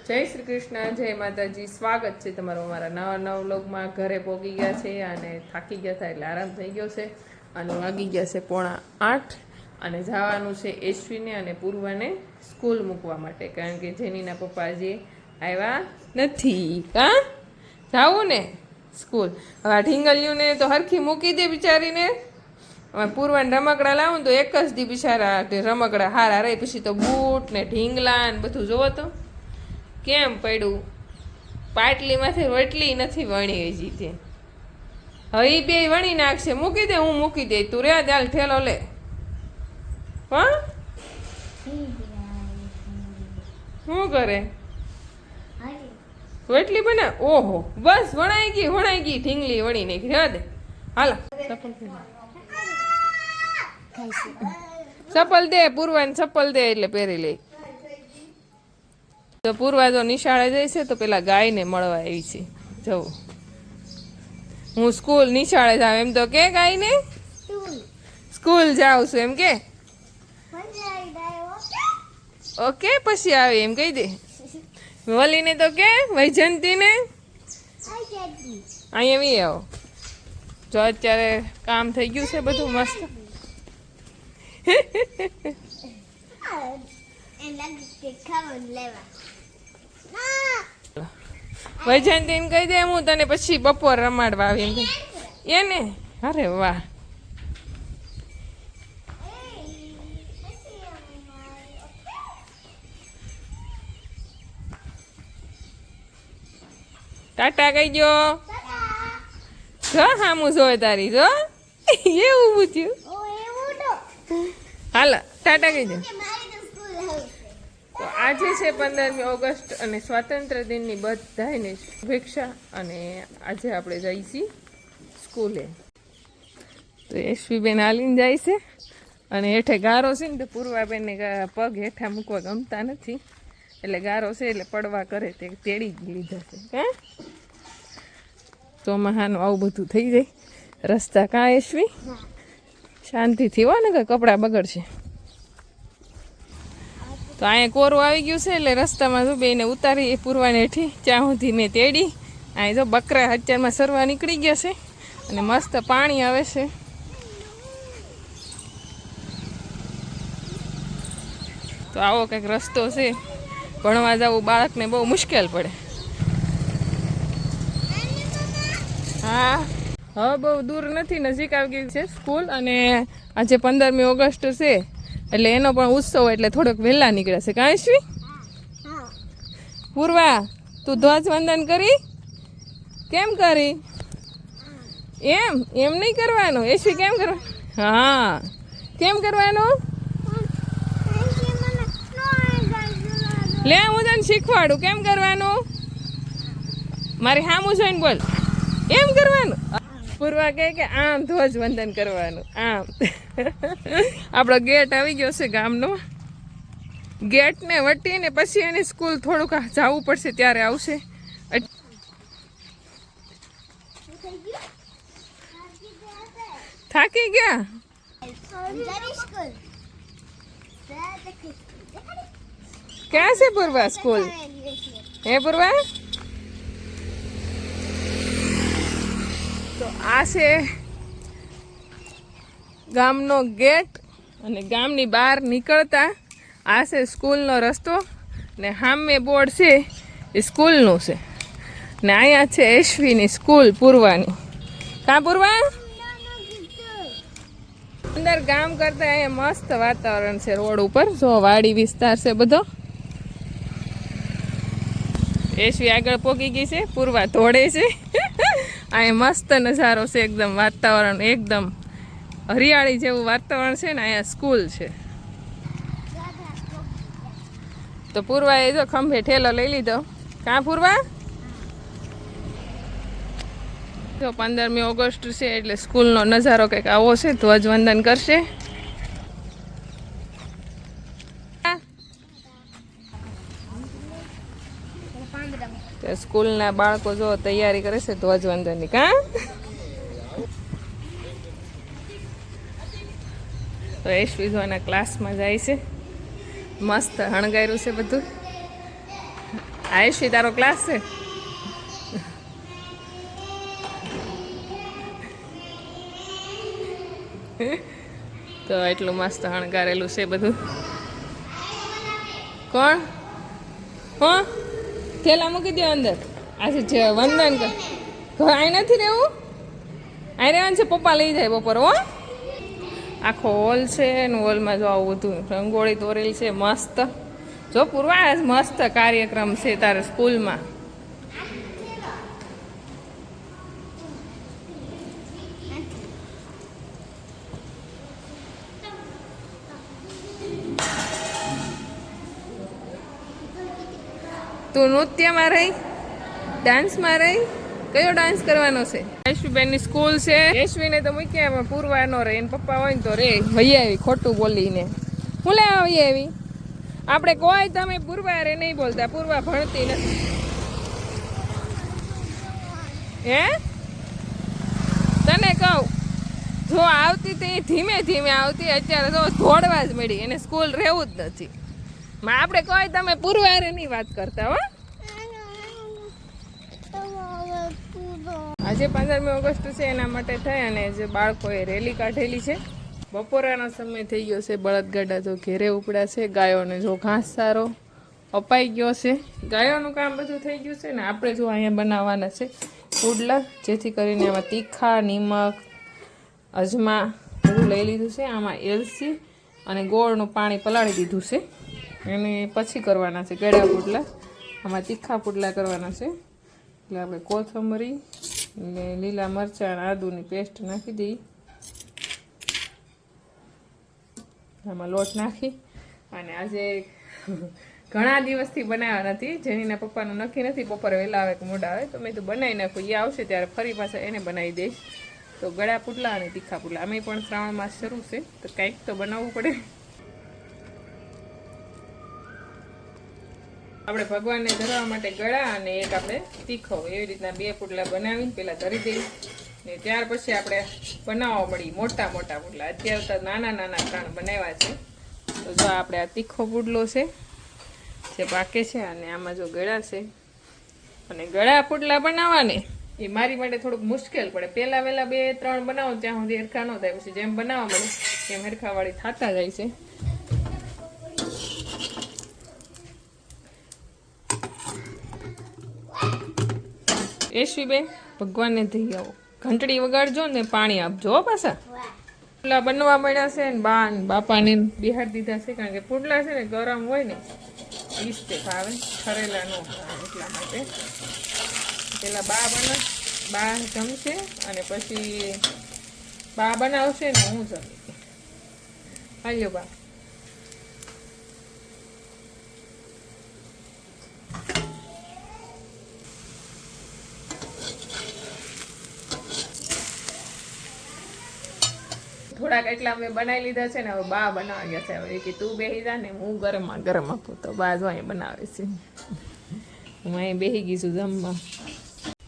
જય શ્રી કૃષ્ણ, જય માતાજી. સ્વાગત છે તમારું અમારા નવા નવા વ્લોગમાં. ઘરે પહોંચી ગયા છે અને થાકી ગયા હતા એટલે આરામ થઈ ગયો છે અને વાગી ગયા છે 7:45 અને જવાનું છે એશ્વીને અને પૂર્વાને સ્કૂલ મૂકવા માટે, કારણ કે જેનીના પપ્પા હજી આવ્યા નથી. કાં જાવું ને સ્કૂલ? હવે ઢીંગલીઓને તો હરખી મૂકી દે બિચારીને. હવે પૂર્વાને રમકડા લાવું તો એક જ દી બિચારા રમકડા હારા રહે, પછી તો બૂટ ને ઢીંગલા ને બધું જોવો તો કેમ પડ્યું. પાટલીમાંથી વટલી નથી વણી હજી તે. હવે એ બે વણી નાખશે. મૂકી દે, હું મૂકી દે, તું રે દાલ ઠેલો લે. પણ શું કરે? વટલી બને. ઓહો, બસ વણાઈ ગઈ ઢીંગલી વણી નાખી. રહેવા દે, હાલો ચપ્પલ દે, પૂર્વાને ચપ્પલ દે એટલે પહેરી લે. તો પૂર્વા જો નિશાળે જાય છે તો પેલા ગાયને મળવા આવી છે. જવું હું સ્કૂલ નિશાળે જાઉં એમ તો કે ગાયને સ્કૂલ જાઉં છું એમ કે. ઓકે પછી આવે એમ કહી દે. વલીને તો કે વૈજંતીને અહીંયા વી આવો. જો અત્યારે કામ થઈ ગયું છે બધું મસ્ત. વૈજયંતીને કહી દે હું તને પછી બપોર રમાડવા આવી એને. અરે વાહ, ટાટા કહી દો. જો હામું જોવે તારી. જો એવું પૂછ્યું. હાલો ટાટા કહી દો. તો આજે છે 15મી ઓગસ્ટ અને સ્વાતંત્ર્ય દિનની બધાને શુભેચ્છા. અને આજે આપણે જઈશી સ્કૂલે. તો યશવીબેન હાલીને જાય છે અને હેઠે ગારો છે ને તો પૂર્વાબેનને પગ હેઠા મૂકવા ગમતા નથી, એટલે ગારો છે એટલે પડવા કરે તે તેડી જ લીધા છે. કાં ચોમાહાનું આવું બધું થઈ જાય રસ્તા. કાં યશવી? શાંતિથી હો ને કંઈ કપડાં બગડશે. તો અહીંયા કોરું આવી ગયું છે એટલે રસ્તામાં જો બેને ઉતારી એ પૂર્વાને હેઠી ત્યાં સુધી મેં તેડી. અહીં જો બકરા અત્યારમાં સરવા નીકળી ગયા છે અને મસ્ત પાણી આવે છે. તો આવો કંઈક રસ્તો છે. ભણવા જવું બાળકને બહુ મુશ્કેલ પડે. હા, હવે બહુ દૂર નથી, નજીક આવી ગઈ છે સ્કૂલ. અને આજે 15મી ઓગસ્ટ છે એટલે એનો પણ ઉત્સવ એટલે થોડોક વહેલા નીકળ્યા છે. કાં યશવી? પૂર્વા તું ધ્વજવંદન કરી? કેમ કરી? એમ નહીં કરવાનું યશવી. કેમ કરવાનું? હા, કેમ કરવાનું? લે હું તને શીખવાડું કેમ કરવાનું. મારી સામું જોઈને બોલ. એમ કરવાનું. પૂર્વા કહે કે આમ ધ્વજવંદન કરવાનું. આમ આપણો ગેટ આવી ગયો છે ગામનો. ગેટને વટીને પછી એની સ્કૂલ થોડુંક જવું પડશે ત્યારે આવશે. થાકી ગયા? ક્યાં છે પૂર્વા સ્કૂલ? હે પૂર્વા? તો આ છે ગામનો ગેટ અને ગામની બહાર નીકળતા આ છે સ્કૂલનો રસ્તો. ને સામે બોર્ડ છે એ સ્કૂલનું છે. ને અહીંયા છે યશવીની સ્કૂલ પૂર્વાની. કાં પૂર્વા? અંદર ગામ કરતા અહીંયા મસ્ત વાતાવરણ છે. રોડ ઉપર જો વાડી વિસ્તાર છે બધો. યશવી આગળ પોગી ગઈ છે, પૂર્વા દોડે છે. અહીંયા મસ્ત નજારો છે, એકદમ વાતાવરણ એકદમ હરિયાળી જેવું વાતાવરણ છે ને. અહીંયા સ્કૂલ છે. તો પૂર્વાએ જો ખંભે ઠેલો લઈ લીધો. કાં પૂર્વા? જો 15મી ઓગસ્ટ છે એટલે સ્કૂલનો નજારો કંઈક આવો છે. ધ્વજવંદન કરશે. સ્કૂલના બાળકો જો તૈયારી કરે છે ધ્વજવંદનની. કાં તો યશવી જો એના ક્લાસમાં જાય છે. મસ્ત હણગાયરું છે બધું. આયુષી તારો ક્લાસ છે. તો એટલું મસ્ત શણગારેલું છે બધું. કોણ કોણ થેલા મૂકી દો અંદર. આજે છે વંદન કર અહીં નથી રહેવું. અહીં રહેવાનું છે. પપ્પા લઈ જાય બપોર. હો આખો હોલ છે ને હોલમાં જો આવું બધું રંગોળી દોરેલી છે મસ્ત. જો પૂર્વા મસ્ત કાર્યક્રમ છે તારે સ્કૂલમાં. તું નૃત્યમાં રહી, ડાન્સમાં રહી. કયો ડાન્સ કરવાનો છે? યશવીબેનની સ્કૂલ છે. યશવીને તો મૂક્યા પૂરવા નો રહે. એને પપ્પા હોય ને તો રે વહી આવી ખોટું બોલીને. હું લે વહી આવી. આપણે કોઈ તમે પૂરવા રે નહીં બોલતા. પૂરવા ભણતી નથી. હે તને કહું જો આવતી તે ધીમે ધીમે આવતી. અત્યારે તો દોડવા જ મળી. એને સ્કૂલ રહેવું જ નથી. આપણે કોઈ તમે પૂરવારે ની વાત કરતા. હો આજે 15મી ઓગસ્ટ છે એના માટે થઈ અને જે બાળકોએ રેલી કાઢેલી છે. બપોરાનો સમય થઈ ગયો છે. બળદગાડા તો ઘેરે ઉપડ્યા છે. ગાયોને જો ઘાસ સારો અપાઈ ગયો છે. ગાયોનું કામ બધું થઈ ગયું છે ને આપણે જો અહીંયા બનાવવાના છે પુડલા, જેથી કરીને આમાં તીખા, નિમક, અજમા બધું લઈ લીધું છે. આમાં એલચી અને ગોળનું પાણી પલાળી દીધું છે. એને પછી કરવાના છે ગળ્યા પુડલા. આમાં તીખા પુડલા કરવાના છે. એટલે આપણે કોથમરી ને લીલા મરચાં અને આદુની પેસ્ટ નાખી દઈએ. આમાં લોટ નાખી અને આજે ઘણા દિવસથી બનાવ્યા નથી. જેનીના પપ્પાનું નક્કી નથી બપોરે વહેલા આવે કે મોડા આવે તો મેં તો બનાવી નાખું. એ આવશે ત્યારે ફરી પાછા એને બનાવી દઈશ. તો ગળ્યા પુડલા અને તીખા પુડલા. અમે પણ શ્રાવણ માસ શરૂ છે તો કંઈક તો બનાવવું પડે. આપણે ભગવાનને ધરવા માટે ગળા અને એક આપણે તીખો એવી રીતના 2 પુડલા બનાવીને પહેલાં ધરી દઈએ ને ત્યાર પછી આપણે બનાવવા મળી મોટા મોટા પુડલા. અત્યારે તો નાના નાના 3 બનાવ્યા છે. તો જો આપણે આ તીખો પુડલો છે જે પાકે છે અને આમાં જો ગળા છે. અને ગળા પુડલા બનાવવાને એ મારી માટે થોડુંક મુશ્કેલ પડે. પહેલાં વહેલા 2-3 બનાવો ત્યાં સુધી હરખા ન થાય. પછી જેમ બનાવવા મળે તેમ હરખાવાળી થતા જાય છે. યશવીબેન ભગવાનને થઈ આવો. ઘંટડી વગાડજો ને પાણી આપજો પાછા. પુડલા બનવા મળ્યા છે ને બાપાને બિહાર દીધા છે. કારણ કે પુડલા છે ને ગરમ હોય ને ઈસ્તે ભાવે, ઠરેલા ન ભાવે. એટલા માટે પેલા બા જમશે અને પછી બા બનાવશે ને હું જમી. હાલ્યો બા. થોડાક એટલા અમે બનાવી લીધા છે ને હવે બા બનાવવા ગયા છે. હવે કે તું બેસી જા ને હું ગરમમાં ગરમ આપું. તો બા જો અહીં બનાવે છે. હું અહીં બેસી ગઈ છું જમવા.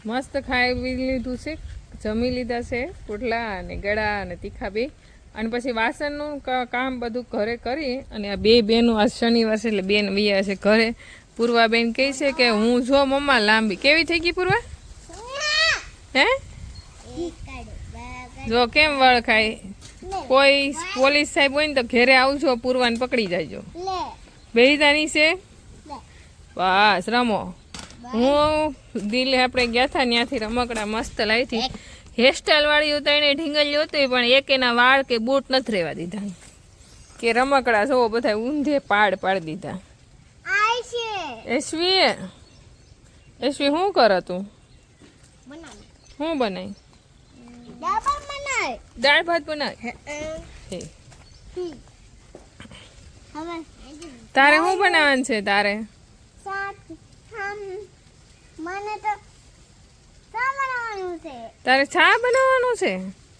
મસ્ત ખાઈ લીધું છે. જમી લીધા છે પુડલા અને ગળા અને તીખા 2. અને પછી વાસણનું કામ બધું ઘરે કરી અને આ 2 બેનું આજ શનિવાર છે એટલે બેન વૈયા છે ઘરે. પૂર્વા બેન કહે છે કે હું જો મમ્મા લાંબી. કેવી થઈ ગઈ પૂર્વા? હે જો કેમ વળ ખાય. કોઈ પોલીસ સાહેબ હોય ને તો ઘેરે આવજો, પૂરવાને પકડી જાયજો. બેહીદાની છે બસ રમો. હું દિલ્હી આપણે ગયા હતા ત્યાંથી રમકડા મસ્ત લાવી હતી. હેરસ્ટાઈલ વાળી હતા એને ઢીંગલ્યું હતું પણ એક એના વાળ કે બૂટ નથી રહેવા દીધા. કે રમકડા જોવો બધા ઊંધે પાડી દીધા. યશવી શું કરે તું? શું બનાવી? દાળ ભાત બનાવે. તારે શું બનાવવાનું છે? તારે તારે ચા બનાવવાનું છે?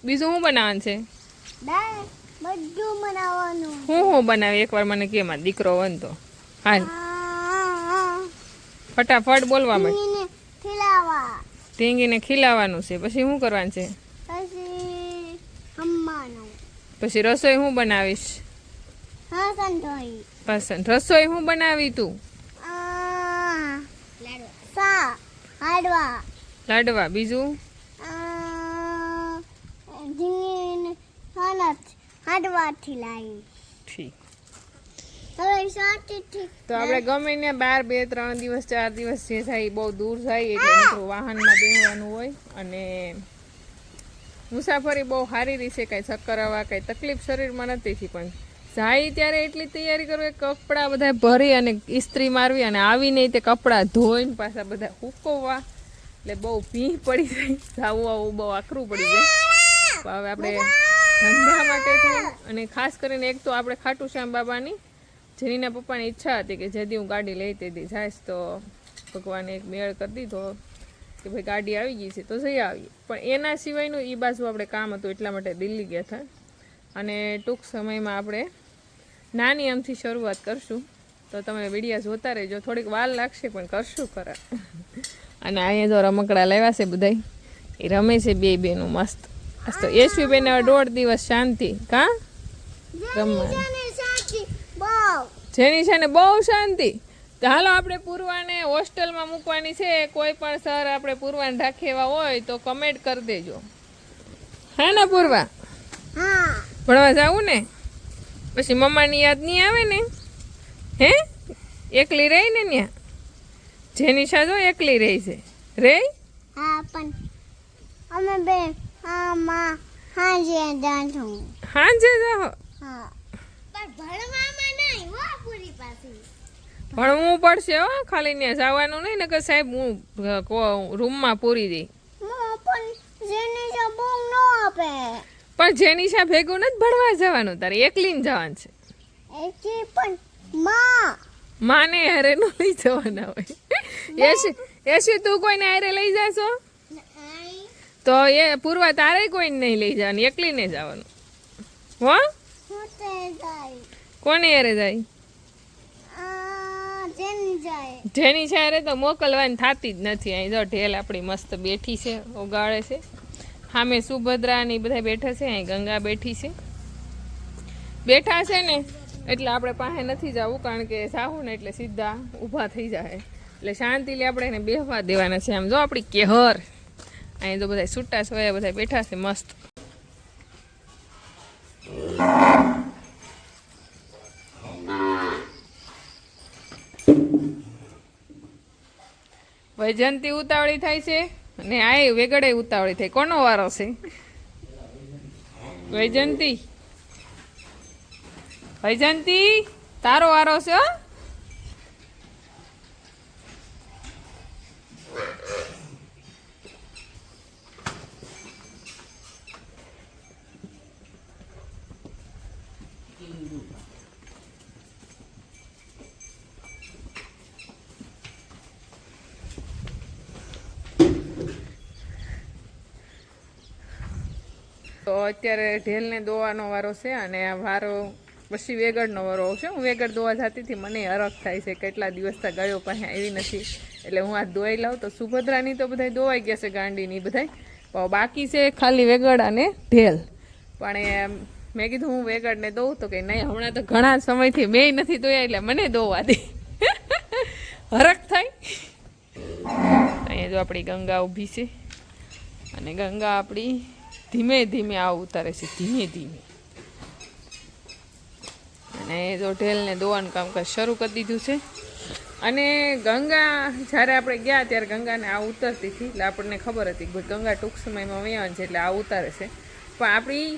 બીજું શું બનાવવાનું છે? હું બનાવી એકવાર મને કે માં દીકરો વનતો. હાલ ફટાફટ બોલવા માંડ. ટીંગીને ખીલાવાનું છે. પછી શું કરવાનું છે? પછી રસોઈ હું બનાવીશ? રસોઈ હું બનાવી તું? લાડવા બીજું ઠીક તો આપણે ગમે ને 12 2 3 દિવસ 4 દિવસ જે થાય બહુ દૂર જાય એટલે વાહનમાં બેસવાનું હોય અને મુસાફરી બહુ સારી રીતે કાંઈ ચક્કર આવવા કાંઈ તકલીફ શરીરમાં નથી થઈ પણ જાય ત્યારે એટલી તૈયારી કરવી કપડાં બધા ભરી અને ઇસ્ત્રી મારવી અને આવીને તે કપડાં ધોઈને પાછા બધા સૂકવવા એટલે બહુ ભીહ પડી જાય જાવું આવું બહુ આકરું પડી જાય હવે આપણે ધંધા માટે થઈ અને ખાસ કરીને એક તો આપણે ખાટુ શ્યામ બાબાની જેનીના પપ્પાની ઈચ્છા હતી કે જેથી હું ગાડી લઈ તેથી જઈશ તો ભગવાને એક મેળ કરી દીધો કે ભાઈ ગાડી આવી ગઈ છે તો જઈ આવીએ પણ એના સિવાયનું એ બાજુ આપણે કામ હતું એટલા માટે દિલ્હી ગયા હતા અને ટૂંક સમયમાં આપણે નાની આમથી શરૂઆત કરશું તો તમે વિડીયો જોતા રહેજો થોડીક વાર લાગશે પણ કરશું ખરા અને અહીંયા જો રમકડા લેવા છે બધા એ રમે છે બેનું મસ્ત તો એસવી બેન હવે 1.5 દિવસ શાંતિ કા રમવાનું જેની છે ને બહુ શાંતિ તો હાલો આપણે પૂર્વાને હોસ્ટેલમાં મૂકવાની છે કોઈ પણ સર આપણે પૂર્વાને રાખેવા હોય તો કમેન્ટ કરી દેજો હા ને પૂર્વા ભણવા જાવું ને પછી મમ્માની યાદ નહીં આવે ને હે એકલી રહી ને ત્યાં જેની જો એકલી રહી છે રે હાંજે જાઓ ભણવું પડશે હો ખાલી ત્યાં જવાનું નહીં ને કે સાહેબ હું રૂમમાં પૂરી દઈ પણ જેનિશા ભેગું નથી ભણવા જવાનું તારે એકલીને જવાનું છે માને હારે નો લઈ જવાના હોય એસી તું કોઈને હારે લઈ જાશો તો એ પૂર્વા તારે કોઈને નહીં લઈ જવાનું એકલીને જવાનું હો કોને હારે જાય જેની છે તો મોકલવાની થતી જ નથી અહીં જો ઢેલ આપણી મસ્ત બેઠી છે ઓગાળે છે સામે સુભદ્રા ને બધા બેઠા છે અહીં ગંગા બેઠી છે બેઠા છે ને એટલે આપણે પાસે નથી જવું કારણ કે જાવું ને એટલે સીધા ઊભા થઈ જાય એટલે શાંતિથી આપણે એને બેહવા દેવાના છે આમ જો આપણી કેહર અહીં તો બધા છૂટા છવાયા બધા બેઠા છે મસ્ત વૈજયંતી ઉતાવળી થાય છે અને આ વેગડે ઉતાવળી થાય કોનો વારો છે વૈજયંતી તારો વારો છે હો તો અત્યારે ઢેલને દોવાનો વારો છે અને આ વારો પછી વેગડનો વારો આવશે હું વેગડ દોવા જતી હતી મને હરખ થાય છે કેટલા દિવસથી ગયો પાસે આવી નથી એટલે હું આ દોઈ લાવું તો સુભદ્રાની તો બધા દોવાઈ ગયા છે ગાંડીની બધા બાકી છે ખાલી વેગડ અને ઢેલ પણ મેં કીધું હું વેગડને દઉં તો કે નહીં હમણાં તો ઘણા સમયથી મેં નથી દોયા એટલે મને દોવા દે હરખ થાય અહીંયા જો આપણી ગંગા ઊભી છે અને ગંગા આપણી ધીમે ધીમે આ ઉતારે છે ધીમે ધીમે અને જો ઢેલને દોવાનું કામકાજ શરૂ કરી દીધું છે અને ગંગા જ્યારે આપણે ગયા ત્યારે ગંગાને આ ઉતરતી હતી એટલે આપણને ખબર હતી કે ગંગા ટૂંક સમયમાં વહેવાની છે એટલે આ ઉતારે છે પણ આપણી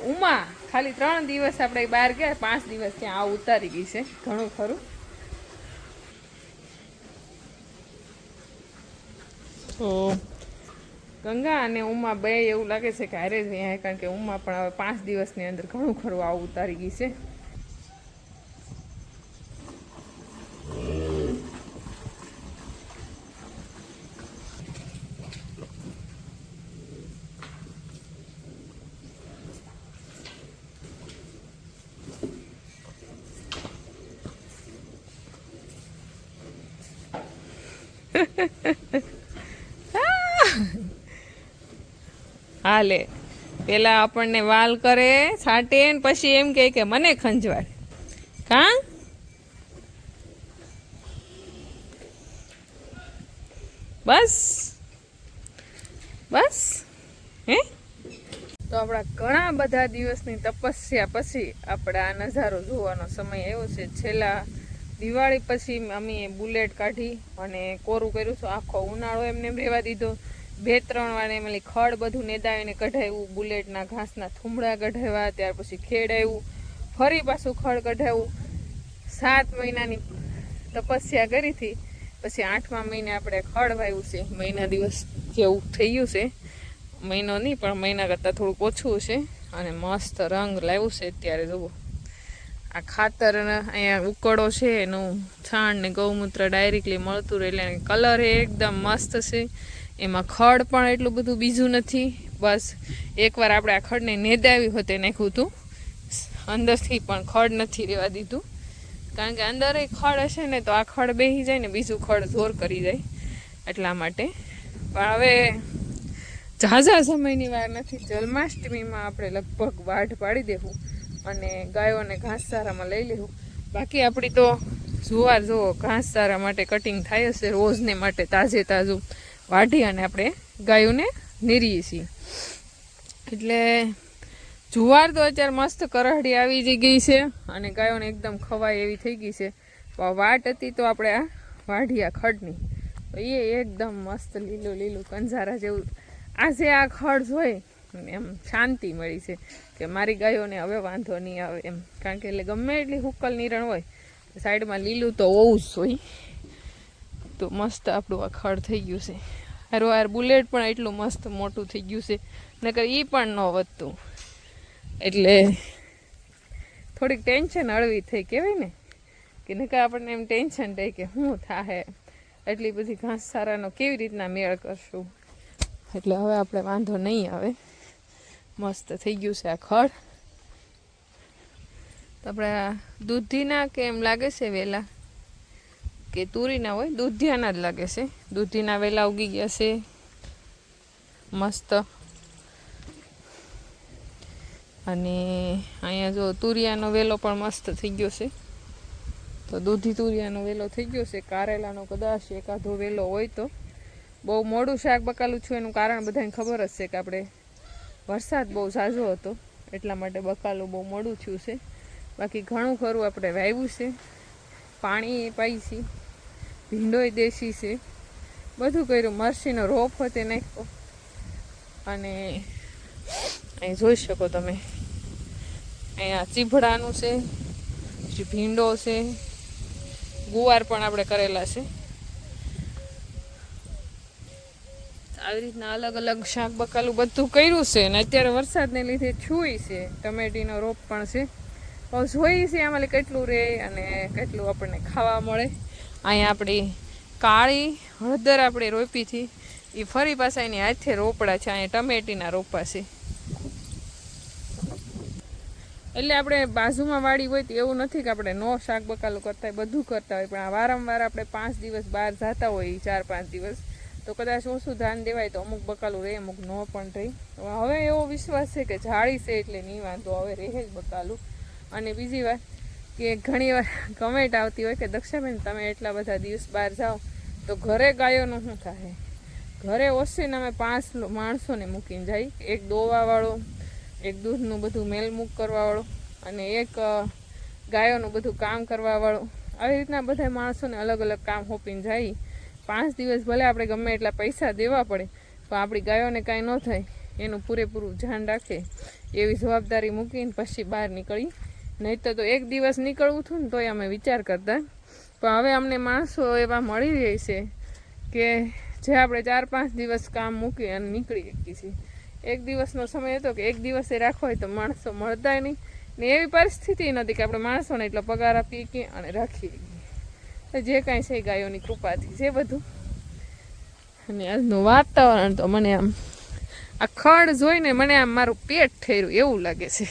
ઉમા ખાલી 3 દિવસ આપણે બહાર ગયા 5 દિવસ ત્યાં આ ઉતારી ગઈ છે ઘણું ખરું તો ગંગા અને ઉમા બે એવું લાગે છે કે હારે જ અહીંયા કારણ કે ઉમા પણ હવે 5 દિવસની અંદર ઘણું ખરું આવું ઉતારી ગઈ છે હાલે પેલા આપણને વાલ કરે છાંટે ને પછી એમ કે મને ખંજવાડ કા બસ બસ હે તો આપણા ઘણા બધા દિવસની તપસ્યા પછી આપણે આ નજારો જોવાનો સમય આવ્યો છે. છેલ્લા દિવાળી પછી અમે બુલેટ કાઢી અને કોરું કર્યું છે. આખો ઉનાળો એમને રહેવા દીધો. 2-3 વાર એમલી ખડ બધું નેદાવીને કઢાવ્યું. બુલેટના ઘાસના થૂમડા કઢાવ્યા. ત્યાર પછી ખેડાવ્યું. ફરી પાછું ખડ કઢાવ્યું. 7 મહિનાની તપસ્યા કરી હતી. પછી 8મા મહિને આપણે ખડ વાવ્યું છે. મહિના દિવસ જેવું થઈ ગયું છે. મહિનો નહીં પણ મહિના કરતાં થોડુંક ઓછું છે. અને મસ્ત રંગ લાવ્યું છે. અત્યારે જુઓ આ ખાતર અહીંયા ઉકળો છે એનું છાણ ને ગૌમૂત્ર ડાયરેક્ટલી મળતું રહે એટલે કલર એકદમ મસ્ત છે. એમાં ખડ પણ એટલું બધું બીજું નથી. બસ એકવાર આપણે આ ખડને નેદાવી હોતે નાખ્યું હતું. અંદરથી પણ ખડ નથી રહેવા દીધું કારણ કે અંદર ખડ હશે ને તો આ ખડ બેસી જાય ને બીજું ખડ જોર કરી જાય એટલા માટે. પણ હવે ઝાઝા સમયની વાર નથી. જન્માષ્ટમીમાં આપણે લગભગ વાઢ પાડી દેવું અને ગાયોને ઘાસચારામાં લઈ લેવું. બાકી આપણી તો જુવાર જુઓ ઘાસચારા માટે કટિંગ થાય હશે રોજને માટે તાજે તાજું વાઢી અને આપણે ગાયોને નીરીએ છીએ. એટલે જુવાર તો અત્યારે મસ્ત કરહડી આવી ગઈ છે અને ગાયોને એકદમ ખવાય એવી થઈ ગઈ છે. વાટ હતી તો આપણે આ વાઢિયા ખડની તો એ એકદમ મસ્ત લીલું લીલું કંજારા જેવું. આજે આ ખડ જોઈ એમ શાંતિ મળી છે કે મારી ગાયોને હવે વાંધો નહીં આવે એમ. કારણ કે એટલે ગમે એટલી હુક્કલ નિરણ હોય સાઈડમાં લીલું તો હોવું જ હોય. તો મસ્ત આપણું આ ખડ થઈ ગયું છે. હાર બુલેટ પણ એટલું મસ્ત મોટું થઈ ગયું છે નકર એ પણ ન વધતું. એટલે થોડીક ટેન્શન હળવી થઈ કહેવાય ને કે નકર આપણને એમ ટેન્શન થાય કે શું થાય એટલી બધી ઘાસચારાનો કેવી રીતના મેળ કરશું. એટલે હવે આપણે વાંધો નહીં આવે. મસ્ત થઈ ગયું છે આ ખડ. તો આપણે દૂધીના કે એમ લાગે છે વેલા કે તુરીના હોય દૂધિયાના જ લાગે છે. દૂધીના વેલા ઉગી ગયા છે મસ્ત. અને અહીંયા જો તુરિયાનો વેલો પણ મસ્ત થઈ ગયો છે. તો દૂધી તુરિયાનો વેલો થઈ ગયો છે. કારેલાનો કદાચ એકાદો વેલો હોય તો. બહુ મોડું શાક બકાલું છું એનું કારણ બધાને ખબર જ છે કે આપણે વરસાદ બહુ ઝાઝો હતો એટલા માટે બકાલું બહુ મોડું થયું છે. બાકી ઘણું ખરું આપણે વાવ્યું છે. પાણી એ પાઈ છે. ભીંડોય દેશી છે. બધું કર્યું. મરસીનો રોપ હતો નાખ્યો. અને અહીં જોઈ શકો તમે અહીંયા ચીભડાનું છે. પછી ભીંડો છે. ગુવાર પણ આપણે કરેલા છે. આવી રીતના અલગ અલગ શાક બકાલું બધું કર્યું છે. અને અત્યારે વરસાદને લીધે છુઈ છે. ટમેટીનો રોપ પણ છે. તો જોઈ છે આમાં કેટલું રહે અને કેટલું આપણને ખાવા મળે. અહીંયા આપણી કાળી હળદર આપણે રોપી હતી એ ફરી પાછા એની હાથે રોપડા છે. અહીંયા ટમેટીના રોપા છે. એટલે આપણે બાજુમાં વાડી હોય તો એવું નથી કે આપણે નો શાક બકાલું કરતા હોય બધું કરતા હોય. પણ આ વારંવાર આપણે 5 દિવસ બહાર જતા હોય 4-5 દિવસ તો કદાચ ઓછું ધ્યાન દેવાય તો અમુક બકાલું રહે અમુક ન પણ રહી. હવે એવો વિશ્વાસ છે કે જાળી છે એટલે નહીં વાંધો હવે રહે જ બકાલું. અને બીજી વાત કે ઘણી વાર કમેન્ટ આવતી હોય કે દક્ષાબેન તમે એટલા બધા દિવસ બહાર જાઓ તો ઘરે ગાયોનું શું થાય. ઘરે ઓછીને અમે 5 માણસોને મૂકીને જાય. એક દોવાવાળો, એક દૂધનું બધું મેલમૂક કરવાવાળો અને એક ગાયોનું બધું કામ કરવાવાળો. આવી રીતના બધા માણસોને અલગ અલગ કામ સોંપીને જાય. 5 દિવસ ભલે આપણે ગમે એટલા પૈસા દેવા પડે પણ આપણી ગાયોને કાંઈ ન થાય એનું પૂરેપૂરું ધ્યાન રાખે એવી જવાબદારી મૂકીને પછી બહાર નીકળી. નહીં તો 1 દિવસ નીકળવું હતું ને તોય અમે વિચાર કરતા. પણ હવે અમને માણસો એવા મળી રહે છે કે જે આપણે 4-5 દિવસ કામ મૂકી અને નીકળી શકીએ છીએ. 1 દિવસનો સમય હતો કે 1 દિવસે રાખવો હોય તો માણસો મળતા નહીં ને એવી પરિસ્થિતિ નથી કે આપણે માણસોને એટલો પગાર આપીએ કે અને રાખીએ. જે કાંઈ છે ગાયોની કૃપાથી છે બધું. અને આજનું વાતાવરણ તો મને આમ આ ખડ જોઈને મને આમ મારું પેટ ઠેર્યું એવું લાગે છે.